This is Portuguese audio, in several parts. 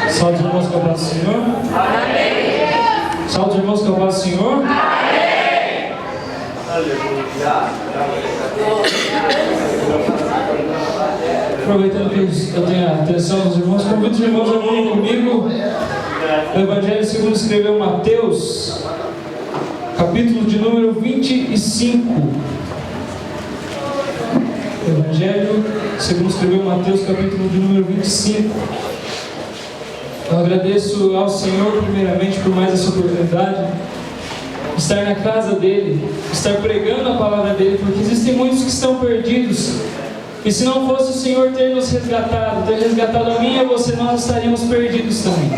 Salve os irmãos com a paz do Senhor. Amém. Salve os irmãos com a paz do Senhor. Amém. Aproveitando que eu tenho a atenção dos irmãos, convido os irmãos a virem comigo no Evangelho segundo escreveu Mateus, capítulo de número 25. Evangelho segundo escreveu Mateus, capítulo de número 25. Eu agradeço ao Senhor primeiramente por mais essa oportunidade de estar na casa dele, estar pregando a palavra dele, porque existem muitos que estão perdidos, e se não fosse o Senhor ter nos resgatado, ter resgatado a mim e a você, nós estaríamos perdidos também.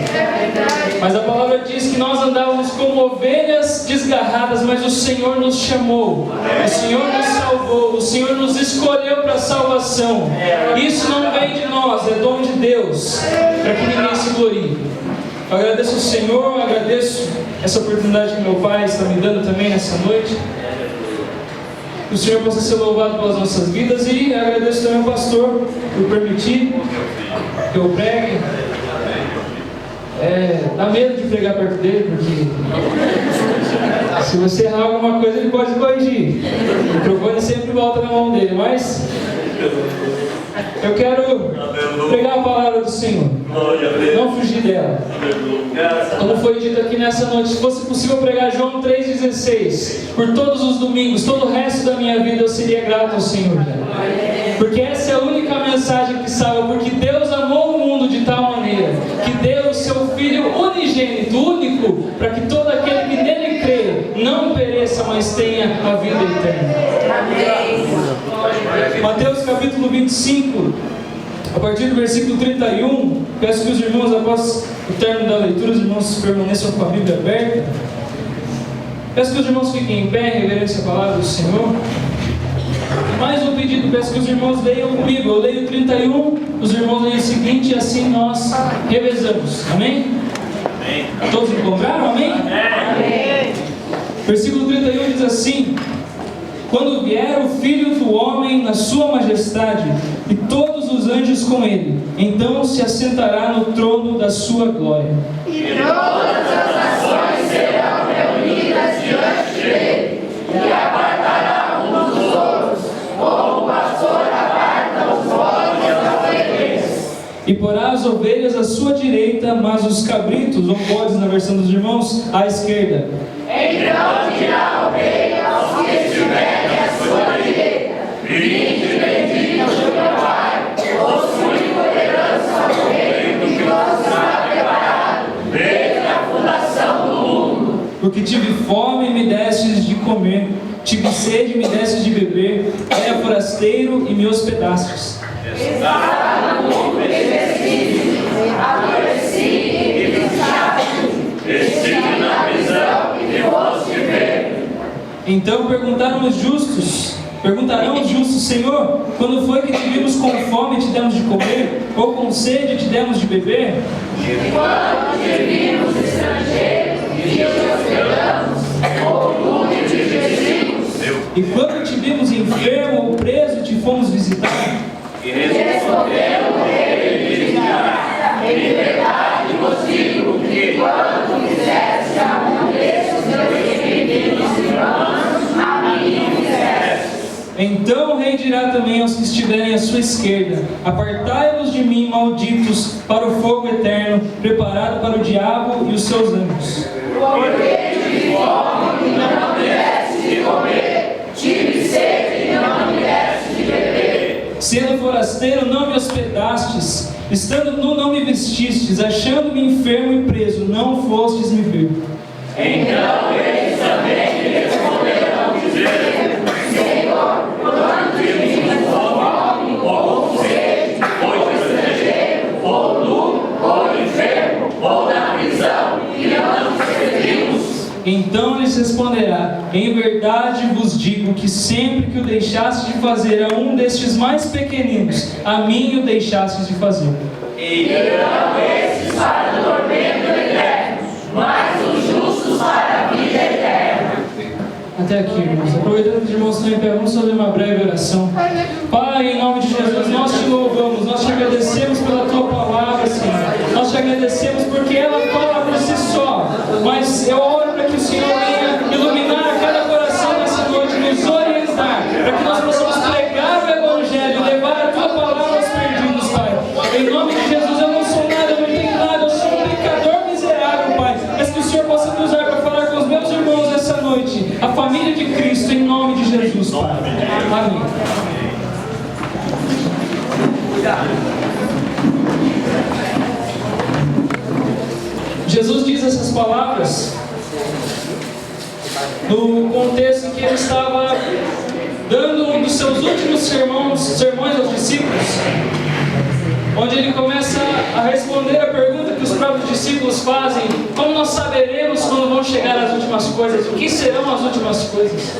Mas a palavra diz que nós andávamos como ovelhas desgarradas, mas o Senhor nos chamou, o Senhor nos salvou, o Senhor nos escolheu para a salvação. Isso não vem de nós, é dom de Deus, para que ninguém se glorie. Eu agradeço ao Senhor, agradeço essa oportunidade que meu Pai está me dando também nessa noite. Que o Senhor possa ser louvado pelas nossas vidas, e agradeço também ao pastor por permitir que eu pregue. Dá medo de pregar perto dele, porque se você errar alguma coisa ele pode corrigir. O microfone sempre volta na mão dele, mas eu quero pregar a palavra do Senhor, não fugir dela. Como foi dito aqui nessa noite, se fosse possível pregar João 3,16 por todos os domingos, todo o resto da minha vida eu seria grato ao Senhor, porque essa é a única mensagem que salva. Porque Deus amou o mundo de tal maneira que deu o seu Filho unigênito, único, para que todo aquele que nele crê não pereça, mas tenha a vida eterna. Mateus capítulo 25, a partir do versículo 31, peço que os irmãos, após o término da leitura, os irmãos permaneçam com a Bíblia aberta. Peço que os irmãos fiquem em pé em reverência à palavra do Senhor. Mais um pedido, peço que os irmãos leiam comigo. Eu leio 31, os irmãos leem o seguinte, e assim nós revezamos. Amém? Amém. Todos encontraram? Amém? Amém. Versículo 31 diz assim: quando vier o Filho do Homem na sua majestade, e todos os anjos com ele, então se assentará no trono da sua glória. E todas as nações serão reunidas diante dele, e apartará uns dos outros, como o pastor aparta os bodes das ovelhas. E porá as ovelhas à sua direita, mas os cabritos, ou bodes na versão dos irmãos, à esquerda. Então dirá a ovelha aos que estiverem à sua direita: vinde, benditos do meu Pai, possui por herança o reino que vos está preparado desde a fundação do mundo. Porque tive fome e me destes de comer, tive sede e me destes de beber, era forasteiro e me hospedastes. Estava nu e vesti-me, adoeci e me vestiaste, estive na prisão e me foste ver. Então perguntarão os justos, Senhor, quando foi que te vimos com fome e te demos de comer, ou com sede e te demos de beber? E quando te vimos estrangeiros e te hospedamos, ou nu e te vestimos? E quando te vimos enfermo ou preso, te fomos visitar? E responderam ele: em verdade vos digo que quando fizeste a um desses meus pequeninos irmãos, a mim fizeste. Então o rei dirá também aos que estiverem à sua esquerda: apartai-vos de mim, malditos, para o fogo eterno, preparado para o diabo e os seus anjos. Porque tive fome e não me deste de comer, tive sede e não me deste de beber. Sendo forasteiro, não me hospedastes, estando nu, não me vestistes, achando-me enfermo e preso, não fostes me ver. Então eles também lhe responderão, dizendo: Senhor, quando te vimos com fome, ou com sede, ou estrangeiro, ou nu, ou enfermo, ou na prisão, e não te servimos? Então lhes responderá: em verdade vos digo que sempre que o deixaste de fazer a um destes mais pequeninos, a mim o deixastes de fazer. E irão estes para o tormento eterno, mas os justos para a vida eterna. Até aqui, irmãos. Aproveitando que os irmãos estão em pé, vamos fazer uma breve oração. Pai, em nome de Jesus, nós te louvamos, nós te agradecemos pela tua palavra, Senhor. Nós te agradecemos ela fala por si só, mas eu oro para que o Senhor venha iluminar cada coração nessa noite, nos orientar, para que nós possamos pregar o Evangelho, levar a Tua palavra aos perdidos, Pai. Em nome de Jesus, eu não sou nada, eu não tenho nada, eu sou um pecador miserável, Pai, mas que o Senhor possa me usar para falar com os meus irmãos essa noite, a família de Cristo, em nome de Jesus, Pai. Amém. Jesus diz essas palavras no contexto em que ele estava dando um dos seus últimos sermões aos discípulos, onde ele começa a responder a pergunta que os próprios discípulos fazem: como nós saberemos quando vão chegar as últimas coisas? O que serão as últimas coisas?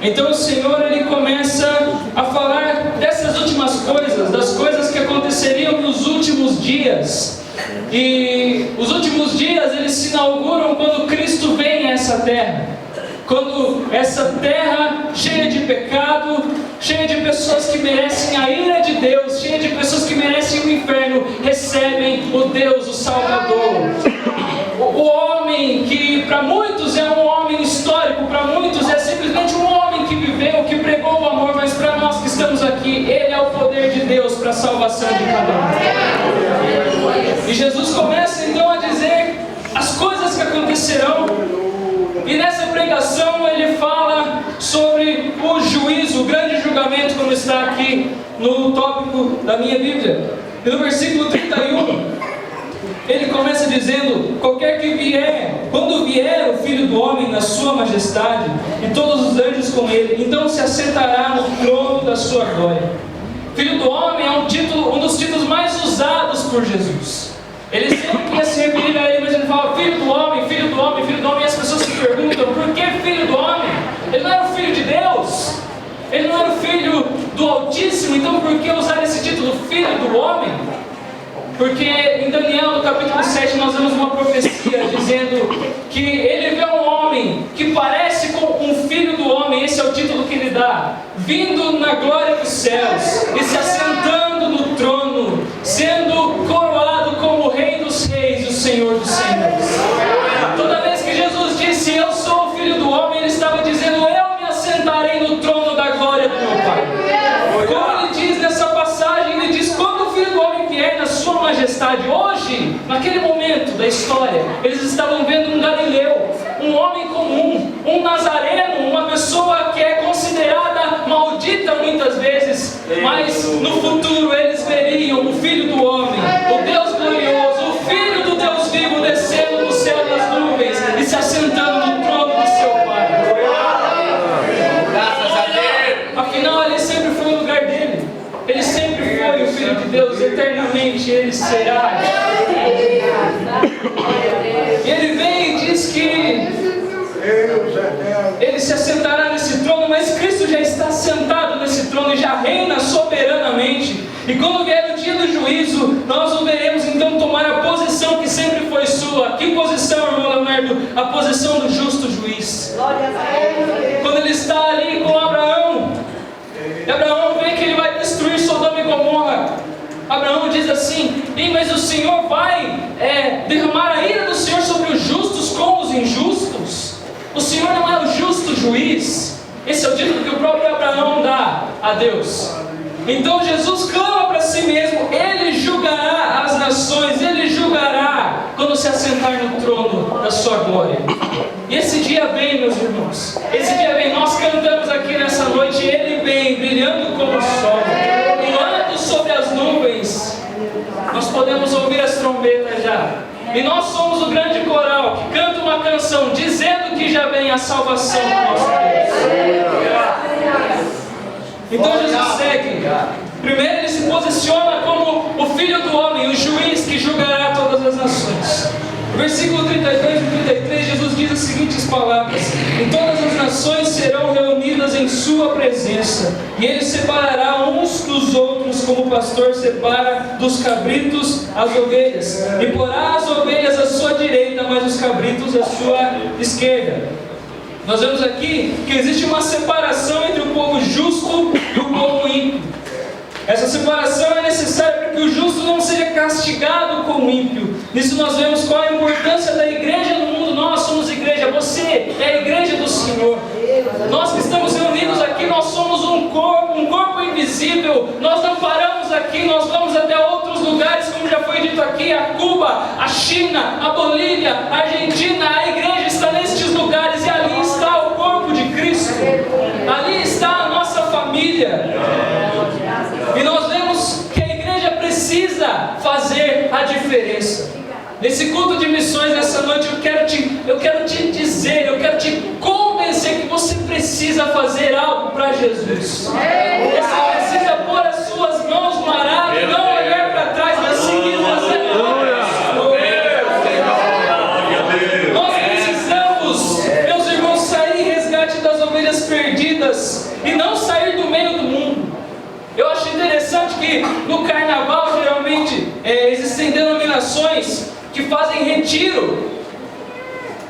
Então o Senhor, ele começa a falar dessas últimas coisas, das coisas que aconteceriam nos últimos dias. E os últimos dias, eles se inauguram quando Cristo vem a essa terra. Quando essa terra cheia de pecado, cheia de pessoas que merecem a ira de Deus, cheia de pessoas que merecem o inferno, recebem o Deus, o Salvador. O homem que para muitos é um homem histórico, para muitos é simplesmente um homem que viveu, que pregou o amor, mas para nós que estamos aqui, ele é o poder de Deus para a salvação de cada um. E Jesus começa então a dizer as coisas que acontecerão. E nessa pregação ele fala sobre o juízo, o grande julgamento, como está aqui no tópico da minha Bíblia. E no versículo 31, ele começa dizendo: qualquer que vier, quando vier o Filho do Homem na sua majestade, e todos os anjos com ele, então se assentará no trono da sua glória. Filho do Homem é um dos títulos mais usados por Jesus. Ele sempre queria se referir a ele, mas ele fala Filho do Homem, Filho do Homem, Filho do Homem. E as pessoas se perguntam: por que Filho do Homem? Ele não era o Filho de Deus? Ele não era o Filho do Altíssimo? Então por que usar esse título, Filho do Homem? Porque em Daniel, no capítulo 7, nós vemos uma profecia dizendo que ele vê um homem que parece com um filho do homem, esse é o título que ele dá, vindo na glória dos céus e se assentando no trono, sendo coroado como o Rei dos Reis e o Senhor dos Senhores. Toda vez que Jesus disse eu sou o Filho do Homem, ele estava dizendo eu me assentarei no trono da glória do meu Pai. Como ele diz nessa passagem, ele diz quando o Filho do Homem vier na sua majestade. Hoje, naquele momento da história, eles estavam vendo um galileu, um homem comum, um nazareno, uma pessoa que é considerada maldita muitas vezes, mas no futuro eles veriam o Filho do Homem, o Deus glorioso, o Filho do Deus vivo descendo do céu das nuvens e se assentando no trono do seu Pai. Afinal, ele sempre foi o lugar dele. Ele sempre foi o Filho de Deus, eternamente ele será. E ele vem e diz que ele se assentará nesse trono, mas Cristo já está sentado nesse trono e já reina soberanamente. E quando vier o dia do juízo, nós o veremos então tomar a posição que sempre foi sua. Que posição, irmão Leonardo? A posição do justo juiz. Quando ele está ali com Abraão, e Abraão vê que ele vai destruir Sodoma e Gomorra. Abraão diz assim: mas o Senhor vai derramar a ira do Senhor sobre os justos com os injustos? O Senhor não é o justo juiz? Esse é o título que o próprio Abraão dá a Deus. Então Jesus clama para si mesmo: Ele julgará as nações, Ele julgará quando se assentar no trono da sua glória. E esse dia vem, meus irmãos, esse dia vem. Nós cantamos aqui nessa noite: Ele vem brilhando como o sol, voando sobre as nuvens. Nós podemos ouvir as trombetas já. E nós somos o grande coral que canta uma canção dizendo que já vem a salvação do nosso Deus. Então Jesus segue. Primeiro ele se posiciona como o Filho do Homem, o juiz que julgará todas as nações. Versículo 32 e 33, Jesus diz as seguintes palavras: e todas as nações serão reunidas em sua presença, e ele separará uns dos outros, como o pastor separa dos cabritos as ovelhas, e porá as ovelhas à sua direita, mas os cabritos à sua esquerda. Nós vemos aqui que existe uma separação entre o povo justo e o povo ímpio. Essa separação é necessária para que que o justo não seja castigado com o ímpio. Nisso nós vemos qual é a importância da igreja no mundo. Nós somos igreja, você é a igreja do Senhor. Nós que estamos reunidos aqui, nós somos um corpo invisível. Nós não paramos aqui, nós vamos até outros lugares, como já foi dito aqui, a Cuba, a China, a Bolívia, a Argentina. A igreja está nestes lugares e ali está o corpo de Cristo. Ali está a nossa família. E nós vemos que a igreja precisa fazer a diferença. Nesse culto de missões, nessa noite, eu quero te dizer, eu quero te convencer que você precisa fazer algo para Jesus. Você precisa pôr as suas mãos no arado, não olhar para trás, mas seguir fazendo algo. Nós precisamos, meus irmãos, sair em resgate das ovelhas perdidas e não sair do meio do mundo. Eu acho interessante que no carnaval, geralmente, existem denominações que fazem retiro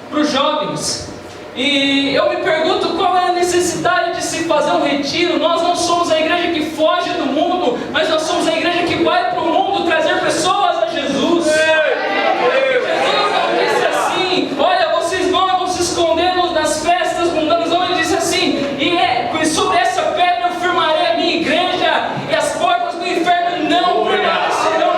para os jovens. E eu me pergunto qual é a necessidade de se fazer um retiro. Nós não somos a igreja que foge do mundo, mas nós somos a igreja que vai para o mundo trazer pessoas a Jesus. Jesus não disse assim: olha, vocês vão se esconder nas festas mundanas. Não, ele disse assim: e sobre essa pedra eu firmarei a minha igreja, e as portas do inferno não prevalecerão.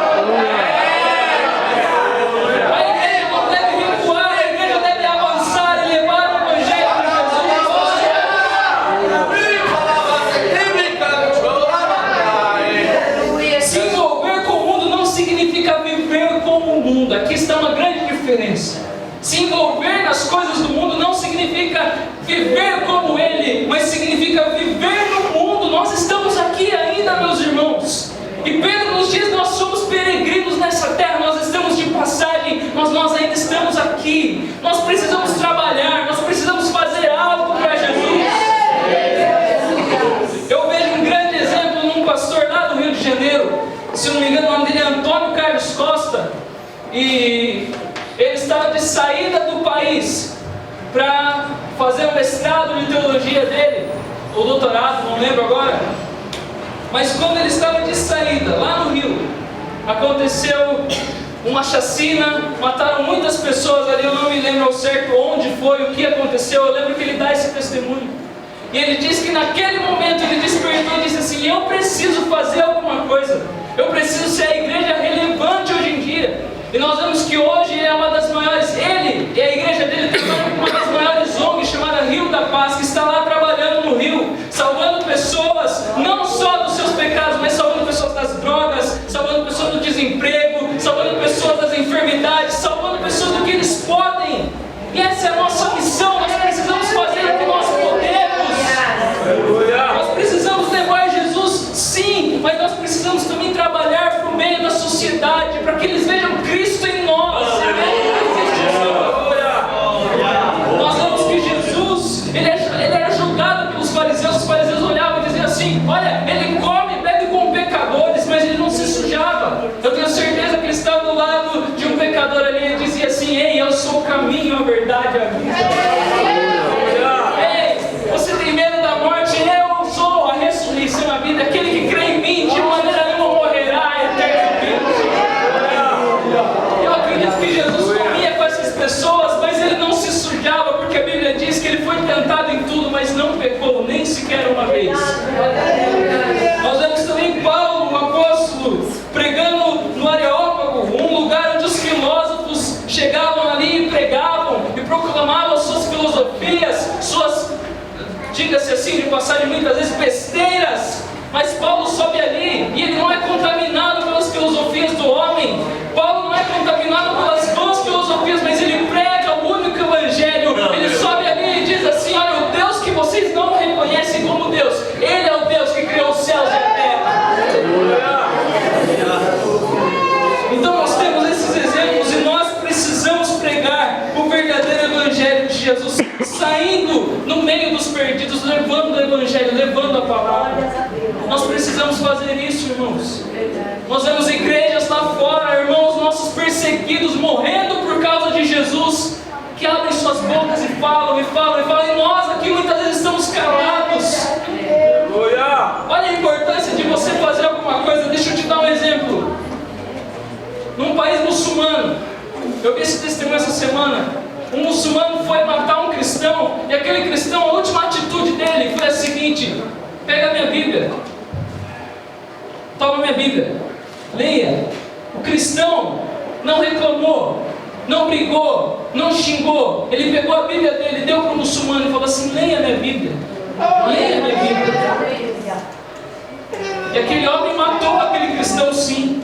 Aqui está uma grande diferença. Se envolver nas coisas do mundo não significa viver como ele, mas significa viver no mundo. Nós estamos aqui ainda, meus irmãos. E Pedro nos diz: nós somos peregrinos nessa terra, nós estamos de passagem, mas nós ainda estamos aqui. Nós precisamos trabalhar, nós precisamos fazer algo para Jesus. Eu vejo um grande exemplo num pastor lá do Rio de Janeiro. Se eu não me engano, o nome dele é Antônio Carlos Costa. E ele estava de saída do país para fazer o mestrado de teologia dele, ou doutorado, não lembro agora. Mas quando ele estava de saída, lá no Rio, aconteceu uma chacina, mataram muitas pessoas ali. Eu não me lembro ao certo onde foi, o que aconteceu. Eu lembro que ele dá esse testemunho. E ele diz que naquele momento ele despertou e disse assim: eu preciso fazer alguma coisa, eu preciso ser a igreja relevante hoje em dia. E nós vemos que hoje é uma das maiores, ele e a igreja dele trabalham com uma das maiores ONGs, chamada Rio da Paz, que está lá trabalhando no Rio, salvando pessoas, não só dos seus pecados, mas salvando pessoas das drogas, salvando pessoas do desemprego, salvando pessoas das enfermidades, salvando pessoas do que eles podem. E essa é a nossa missão. Nós precisamos fazer o que nós podemos. Nós precisamos levar Jesus, sim, mas nós precisamos também trabalhar para o meio da sociedade, para que eles vejam Cristo em nós. Nós vemos que Jesus, ele era julgado pelos fariseus. Os fariseus olhavam e diziam assim: olha, ele come e bebe com pecadores, mas ele não se sujava. Eu tenho certeza que ele estava do lado de um pecador ali e dizia assim: ei, eu sou o caminho, a verdade e a vida. Ei, você tem medo da morte? Eu sou a ressurreição e a vida. Aquele que crê em mim, de maneira nenhuma morrerá eternamente. Eu acredito que Jesus comia com essas pessoas, mas ele não se sujava, porque a Bíblia diz que ele foi tentado em tudo, mas não pecou, nem sequer uma vez. Nós vemos também Paulo, um apóstolo, pregando no Areópago, um lugar onde os filósofos chegavam ali e pregavam e proclamavam suas filosofias, suas, diga-se assim de passagem, muitas vezes besteiras. Mas Paulo sobe ali e ele não é contaminado pelas filosofias do homem. Paulo não é contaminado pelas vãs filosofias, mas ele prega o único evangelho. Ele sobe ali e diz assim: olha, o Deus que vocês não reconhecem como Deus, ele é o Deus que criou os céus e a terra. Então nós temos esses exemplos e nós precisamos pregar o verdadeiro evangelho de Jesus, saindo no meio dos perdidos, levando o evangelho, levando a palavra. Nós precisamos fazer isso, irmãos. Nós vemos igrejas lá fora, irmãos nossos perseguidos, morrendo por causa de Jesus, que abrem suas bocas e falam, e nós aqui muitas vezes estamos calados. Olha a importância de você fazer alguma coisa. Deixa eu te dar um exemplo. muçulmano foi matar um cristão, e aquele cristão, a última atitude dele foi a seguinte: pega a minha Bíblia, toma minha Bíblia, leia. O cristão não reclamou, não brigou, não xingou. Ele pegou a Bíblia dele, deu para o muçulmano e falou assim: leia minha Bíblia, leia minha Bíblia. E aquele homem matou aquele cristão, sim.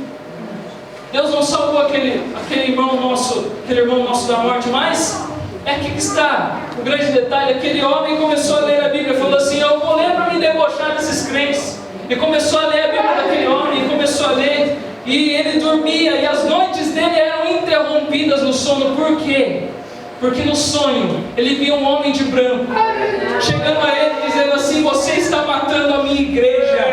Deus não salvou aquele irmão nosso da morte, mas é aqui que está o grande detalhe. Aquele homem começou a ler a Bíblia, falou assim: eu vou ler para me debochar desses crentes. E começou a ler a Bíblia daquele homem, e começou a ler, e ele dormia, e as noites dele eram interrompidas no sono. Por quê? Porque no sonho ele via um homem de branco chegando a ele dizendo assim: você está matando a minha igreja,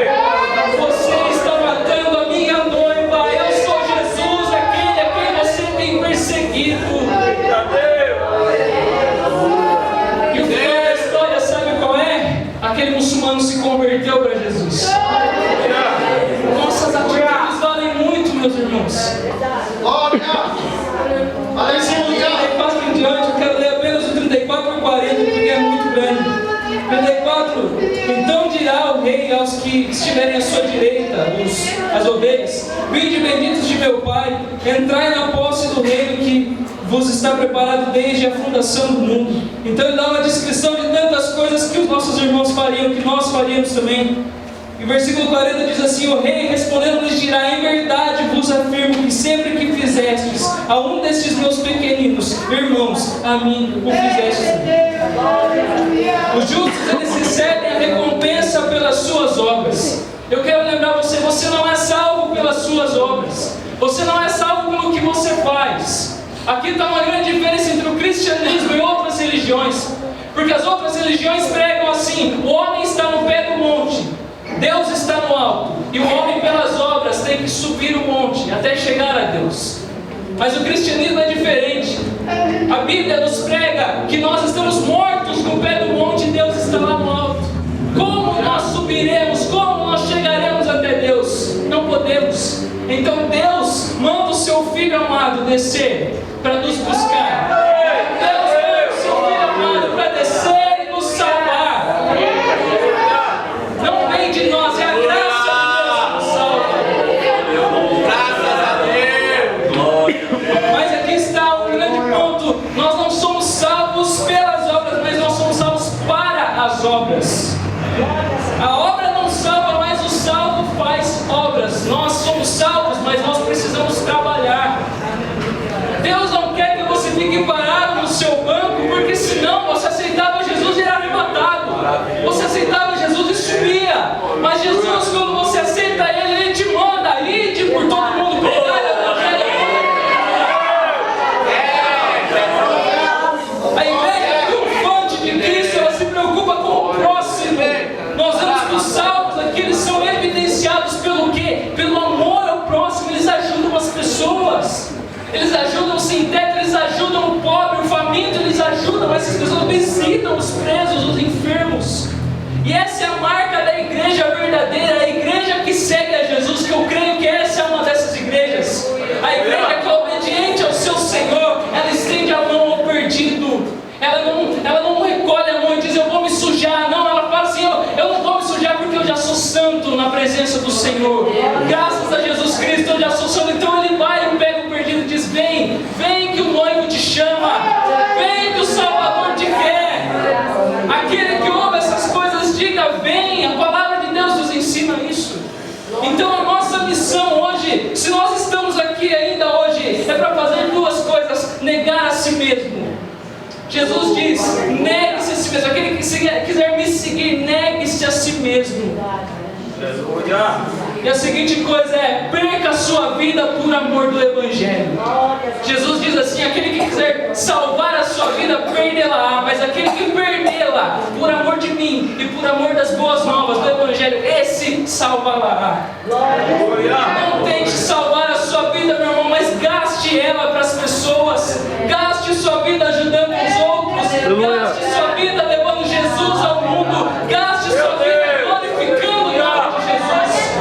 você está matando a minha noiva, eu sou Jesus, aquele a quem você tem perseguido. E o final da história, sabe qual é? Aquele muçulmano se converteu para Jesus. Nossas atitudes valem muito, meus irmãos. Em diante, eu quero ler apenas o 34 e 40, porque é muito grande. 34: então dirá o rei aos que estiverem à sua direita, as ovelhas: vinde benditos de meu Pai, entrai na posse do reino que vos está preparado desde a fundação do mundo. Então ele dá uma descrição de tantas coisas que os nossos irmãos fariam, que nós faríamos também. E o versículo 40 diz assim: o rei respondendo lhes dirá: em verdade vos afirmo que sempre que fizestes a um destes meus pequeninos irmãos, a mim o fizestes. Os justos, eles recebem a recompensa pelas suas obras. Eu quero lembrar você: você não é salvo pelas suas obras, você não é salvo pelo que você faz. Aqui está uma grande diferença entre o cristianismo e outras religiões, porque as outras religiões pregam assim: o homem está no pé do monte, Deus está no alto, e o homem pelas obras tem que subir o monte até chegar a Deus. Mas o cristianismo é diferente. A Bíblia nos prega que nós estamos mortos no pé do monte e Deus está lá no alto. Como nós subiremos? Como nós chegaremos até Deus? Não podemos. Então Deus manda o seu Filho amado descer para nos buscar. Deus manda o seu Filho amado para descer e nos salvar. Não vem de nós, é a graça de Deus que nos salva. Graças a Deus. Mas aqui está um grande ponto: nós não somos salvos pelas obras, mas nós somos salvos para as obras. A obra não salva, mas o salvo faz obras. Nós somos salvos, mas nós precisamos trabalhar. Deus não quer que você fique parado no seu banco, porque senão você aceitava Jesus e era arrebatado. Você aceitava Jesus e subia. Mas Jesus, quando você aceita Ele, Ele te manda: ide por todo mundo, pregar o Evangelho. A igreja triunfante de Cristo, ela se preocupa com o próximo. Nós vemos que os salvos aqui, eles são evidenciados pelo quê? Pelo amor ao próximo. Eles ajudam as pessoas, eles ajudam o sem teto, eles ajudam o pobre, o faminto, eles ajudam essas pessoas, visitam os presos, os enfermos. E essa é a marca da igreja verdadeira, a igreja que segue a Jesus, que eu creio que essa é uma dessas igrejas. A igreja que é obediente ao seu Senhor, ela estende a mão ao perdido. Ela não recolhe a mão e diz: eu vou me sujar. Não, ela fala assim: eu não vou me sujar porque eu já sou santo na presença do Senhor. Graças a Jesus Cristo eu já sou santo. Então ele vai e pega o perdido e diz: vem, vem que o noivo te chama, vem que o Salvador te quer. Aquele que ouve essas coisas, diga: vem. A palavra de Deus nos ensina isso. Então a nossa missão hoje, se nós estamos aqui ainda hoje, é para fazer duas coisas: negar a si mesmo. Jesus diz: negue-se a si mesmo. Aquele que quiser me seguir, negue-se a si mesmo. E a seguinte coisa é: perca a sua vida por amor do Evangelho. Jesus diz assim: aquele que quiser salvar a sua vida, perdê-la. Mas aquele que perdê-la por amor de mim e por amor das boas novas do Evangelho, esse salvará. Não tente salvar a sua vida, meu irmão, mas gaste ela para as pessoas. Gaste sua vida ajudando os outros. Gaste sua vida levando Jesus ao mundo. Gaste sua vida glorificando o nome de Jesus.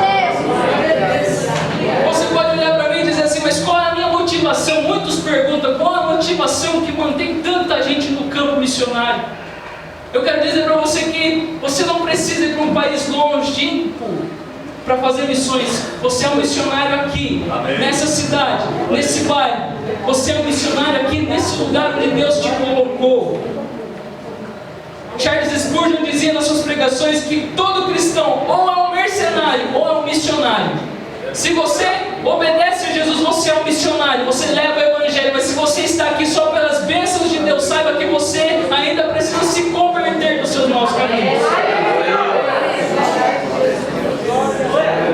Você pode olhar para mim e dizer assim: mas qual é a minha motivação? Muitos perguntam: qual é a motivação que mantém tanta gente Eu quero dizer para você que você não precisa ir para um país longínquo para fazer missões. Você é um missionário aqui, nessa cidade, nesse bairro. Você é um missionário aqui nesse lugar onde Deus te colocou. Charles Spurgeon dizia nas suas pregações que todo cristão ou é um mercenário ou é um missionário. Se você obedece a Jesus, você é um missionário, você leva o Evangelho. Mas se você está aqui só pelas bênçãos de Deus, saiba que você ainda precisa se converter dos seus maus caminhos.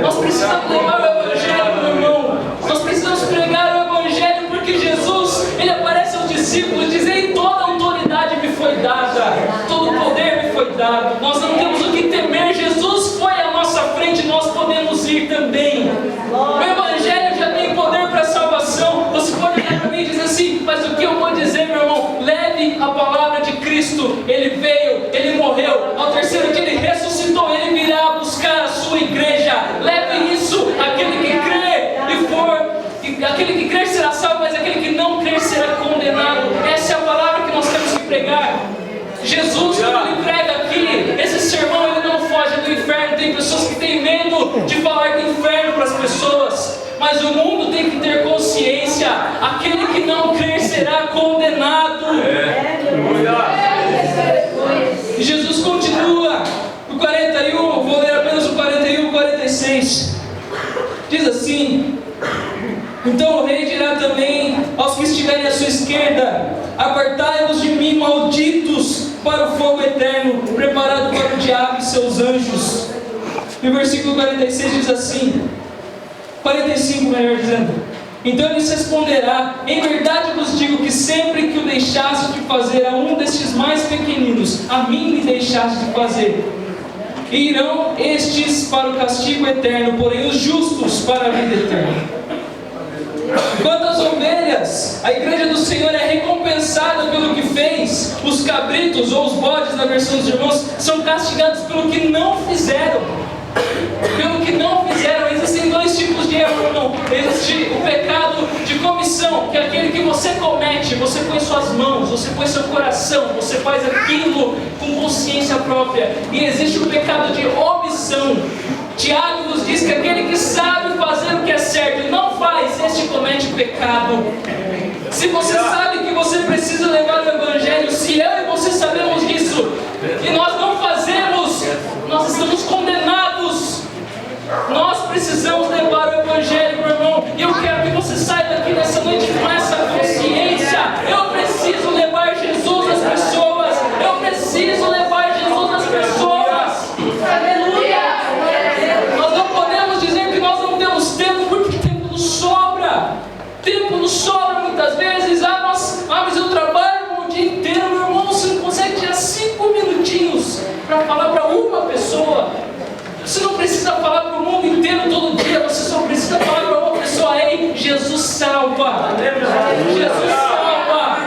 Nós precisamos levar o Evangelho, meu irmão. Nós precisamos pregar o Evangelho, porque Jesus, Ele aparece aos discípulos, diz: "Ei, toda autoridade me foi dada, todo poder me foi dado. Nós não temos o que temer. Jesus foi à nossa frente, nós podemos ir também." O Evangelho já tem poder para salvação. Você pode olhar para mim e dizer assim: "Mas o que eu vou dizer, meu irmão?" Leve a palavra de Cristo. Ele veio, Ele morreu, ao terceiro dia Ele ressuscitou, Ele virá buscar a sua igreja. Leve isso. Aquele que crer aquele que crer será salvo, mas aquele que não crer será condenado. Essa é a palavra que nós temos que pregar. Jesus, quando Ele prega aqui, esse sermão, Ele não foge do inferno. Tem pessoas que têm medo de falar do inferno para as pessoas, mas o mundo tem que ter consciência: aquele que não crer será condenado. E Jesus continua no 41, vou ler apenas o 41 e 46. Diz assim: "Então o rei dirá também aos que estiverem à sua esquerda: Apartai-vos de mim, malditos, para o fogo eterno, preparado para o diabo e seus anjos." E o versículo 46 diz assim, 45 melhor dizendo: "Então ele responderá: Em verdade vos digo que sempre que o deixaste de fazer a um destes mais pequeninos, a mim me deixaste de fazer. E irão estes para o castigo eterno, porém os justos para a vida eterna." Quanto às ovelhas, a igreja do Senhor é recompensada pelo que fez. Os cabritos ou os bodes, na versão dos irmãos, são castigados pelo que não fizeram. Pelo que não fizeram. Existem dois tipos de erro, irmão. Existe o pecado de comissão, que é aquele que você comete, você põe suas mãos, você põe seu coração, você faz aquilo com consciência própria. E existe o pecado de omissão. Tiago nos diz que aquele que sabe fazer o que é certo e não faz, este comete pecado. Se você sabe que você precisa levar o Evangelho, se eu e você sabemos disso, e nós não fazemos, nós estamos condenados. Nós precisamos levar o Evangelho, meu irmão. E eu quero que você saia daqui nessa noite com essa consciência: eu preciso levar Jesus às pessoas. Eu preciso levar Jesus às pessoas. Aleluia! Nós não podemos dizer que nós não temos tempo, porque tempo nos sobra. Tempo nos sobra muitas vezes. Mas eu trabalho o dia inteiro, meu irmão. Você não consegue tirar 5 minutinhos para falar para uma pessoa. Você não precisa falar para o mundo inteiro todo dia. Você só precisa falar para uma pessoa: ei, Jesus salva. Jesus salva.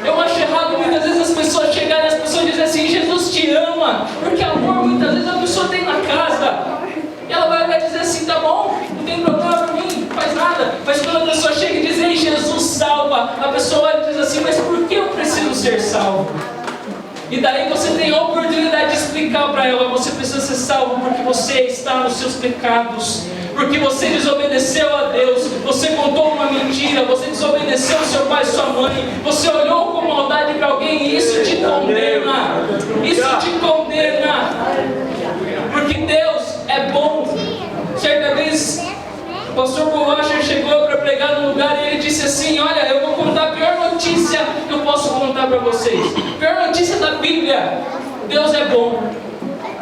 Eu acho errado muitas vezes as pessoas chegarem e as pessoas dizem assim: Jesus te ama. Porque amor muitas vezes a pessoa tem na casa. E ela vai dizer assim: tá bom, não tem problema para mim, não faz nada. Mas quando a pessoa chega e diz: ei, Jesus salva, a pessoa olha e diz assim: mas por que eu preciso ser salvo? E daí você tem a oportunidade de explicar para ela: você precisa ser salvo porque você está nos seus pecados, porque você desobedeceu a Deus, você contou uma mentira, você desobedeceu seu pai e sua mãe, você olhou com maldade para alguém, e isso te condena. Isso te condena. Porque Deus é bom. Certa vez o pastor Bolacha chegou para pregar num lugar e ele disse assim: olha, eu vou contar a pior notícia que eu posso contar para vocês. Pior notícia da Bíblia: Deus é bom.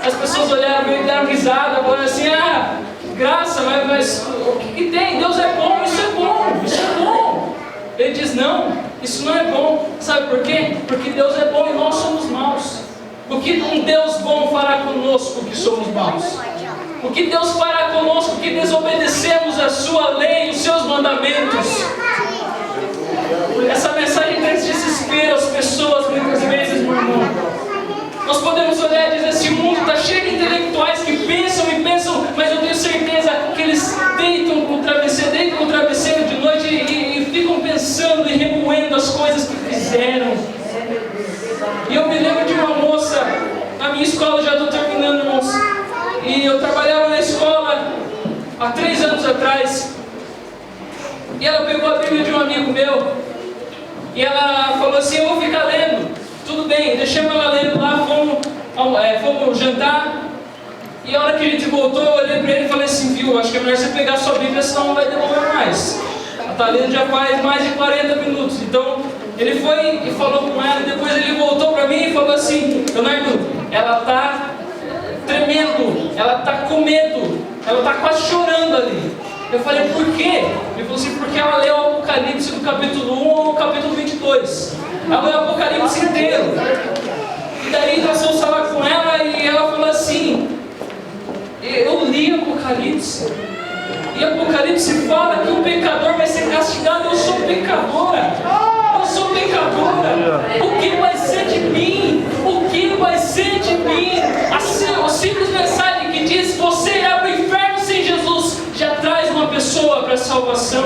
As pessoas olharam e deram risada, falaram assim: ah, graça, mas o que tem? Deus é bom, isso é bom, isso é bom. Ele diz: não, isso não é bom. Sabe por quê? Porque Deus é bom e nós somos maus. O que um Deus bom fará conosco que somos maus? O que Deus fará conosco que desobedecemos a sua lei e os seus mandamentos? Essa mensagem traz desespero às pessoas muitas vezes, meu irmão. Nós podemos olhar e dizer: esse mundo está cheio de intelectuais que pensam e pensam, mas eu tenho certeza que eles deitam no travesseiro de noite e ficam pensando e remoendo as coisas que fizeram. E eu trabalhava na escola há 3 anos atrás. E ela pegou a Bíblia de um amigo meu. E ela falou assim: eu vou ficar lendo. Tudo bem, deixamos ela lendo lá, fomos jantar. E a hora que a gente voltou, eu olhei para ele e falei assim: viu, acho que é melhor você pegar a sua Bíblia, senão não vai demorar mais. Ela está lendo já faz mais de 40 minutos. Então, ele foi e falou com ela, e depois ele voltou para mim e falou assim: Leonardo, ela está tremendo, ela está com medo, ela está quase chorando ali. Eu falei: por quê? Ele falou assim: porque ela leu o Apocalipse do capítulo 1 ao capítulo 22. Ela leu o Apocalipse inteiro. E daí nós fomos falar com ela e ela falou assim: eu li Apocalipse. E Apocalipse fala que o pecador vai ser castigado. Eu sou pecadora. Eu sou pecadora. O que vai ser de mim? O que vai ser de mim? A simples mensagem que diz: você irá para o inferno sem Jesus, já traz uma pessoa para a salvação.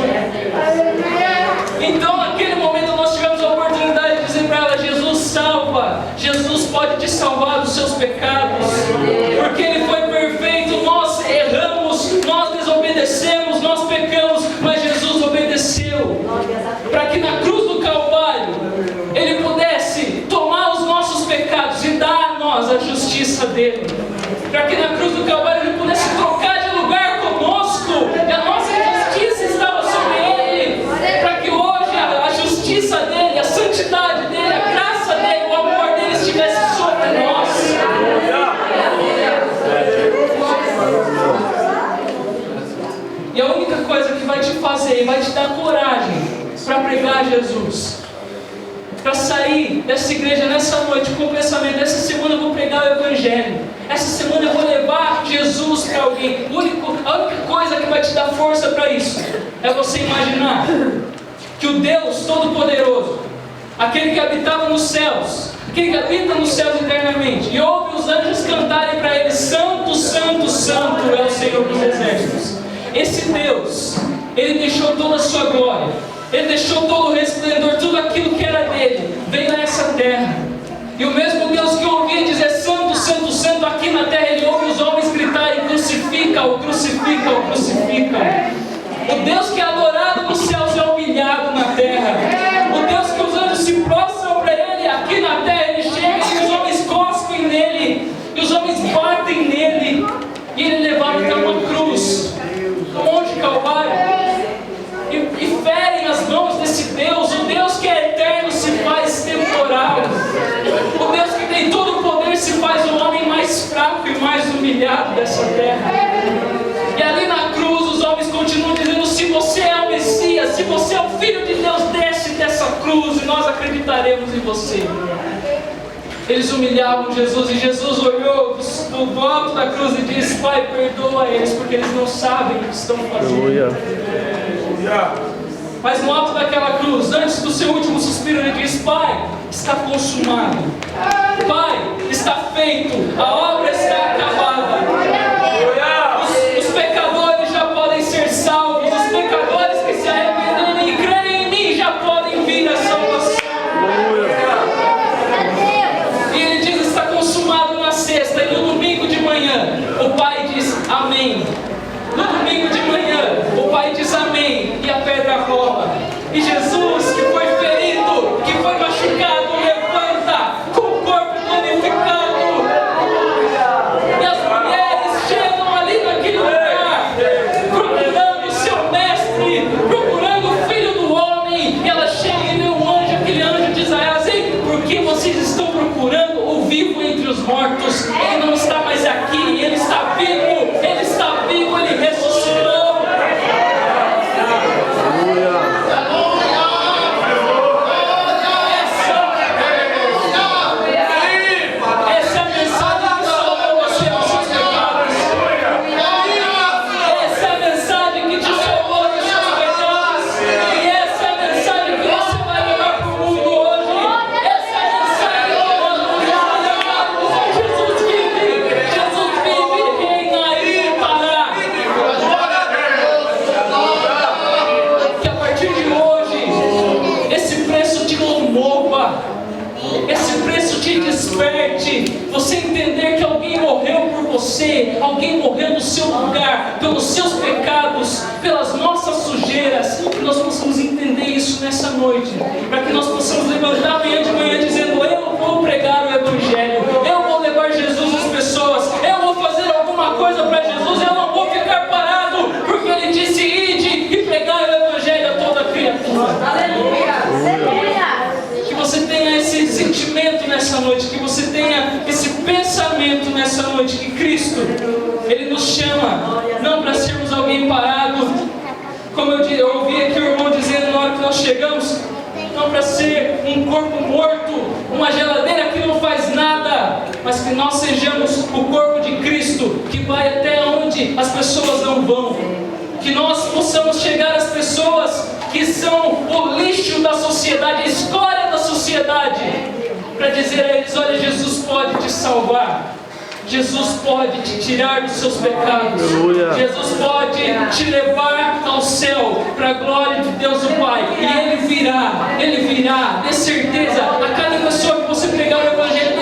Então naquele momento nós tivemos a oportunidade de dizer para ela: Jesus salva. Jesus pode te salvar dos seus pecados, porque Ele foi perfeito. Nós erramos, nós desobedecemos, nós pecamos, mas Jesus obedeceu, para que na cruz do Calvário Ele pudesse tomar os nossos pecados e dar a nós a justiça dele, para que na cruz do Calvário Ele pudesse trocar de lugar conosco, e a nossa justiça estava sobre Ele, para que hoje a justiça dele, a santidade dele, a graça dele, o amor dele estivesse sobre nós. E a única coisa que vai te fazer, vai te dar coragem para pregar Jesus, para sair dessa igreja nessa noite com o pensamento: essa semana eu vou pregar o Evangelho, essa semana eu vou levar Jesus para alguém. A única coisa que vai te dar força para isso é você imaginar que o Deus Todo-Poderoso, aquele que habitava nos céus, aquele que habita nos céus eternamente, e ouve os anjos cantarem para Ele: Santo, Santo, Santo é o Senhor dos Exércitos. Esse Deus, Ele deixou toda a sua glória, Ele deixou todo o resplendor, tudo aquilo que era dele, veio a essa terra. E o mesmo Deus que ouvia dizer Santo, Santo, Santo aqui na terra, Ele ouve os homens gritarem: crucifica-o, crucifica-o, crucifica-o. O Deus que é adorado nos céus é humilhado na terra. O Deus que os anjos se prostram para Ele aqui na terra, Ele chega e os homens cospem nele, e os homens batem nele, e Ele é levado até uma cruz, no Monte Calvário, e ferem as mãos desse Deus. O Deus que é eterno se faz temporal. O Deus que tem todo o poder se faz o homem mais fraco e mais humilhado dessa terra. E ali na cruz os homens continuam dizendo: se você é o Messias, se você é o Filho de Deus, desce dessa cruz e nós acreditaremos em você. Eles humilhavam Jesus, e Jesus olhou do alto da cruz e disse: Pai, perdoa eles, porque eles não sabem o que estão fazendo. Mas no alto daquela cruz, antes do seu último suspiro, Ele diz: Pai, está consumado. Pai, está feito. A obra está acabada. Os pecadores já podem ser salvos. Os pecadores que se arrependerem e creem em mim já podem vir a salvação. E Ele diz: está consumado na sexta. E no domingo de manhã o Pai diz: amém. No domingo de manhã o Pai diz amém, e a pedra rola. E Jesus, que foi ferido, que foi machucado, levanta com o corpo glorificado. E as mulheres chegam ali naquele lugar, procurando o seu mestre, procurando o Filho do Homem. E ela chega e vê um anjo, aquele anjo diz a elas: ei, por que vocês estão procurando o vivo entre os mortos? Ele não está mais aqui, Ele está vivo, Ele está vivo, Ele ressuscitou. Você entender que alguém morreu por você, alguém morreu no seu lugar, pelos seus pecados, pelas nossas sujeiras, que nós possamos entender isso nessa noite, para que nós possamos levantar amanhã de manhã dizendo: eu vou pregar o Evangelho, eu vou levar Jesus às pessoas, eu vou fazer alguma coisa para Jesus, eu não vou ficar parado, porque Ele disse: ide e pregar o Evangelho a toda criatura. Aleluia! Que você tenha esse sentimento nessa noite, que você tenha esse pensamento nessa noite, que Cristo, Ele nos chama, não para sermos alguém parado, como eu ouvi aqui o irmão dizendo na hora que nós chegamos, não para ser um corpo morto, uma geladeira que não faz nada, mas que nós sejamos o corpo de Cristo, que vai até onde as pessoas não vão, que nós possamos chegar às pessoas que são o lixo da sociedade, a escória da sociedade, para dizer a eles: olha, Jesus pode te salvar, Jesus pode te tirar dos seus pecados, Aleluia. Jesus pode te levar ao céu, para a glória de Deus o Pai, e Ele virá, dê certeza, a cada pessoa que você pregar o Evangelho,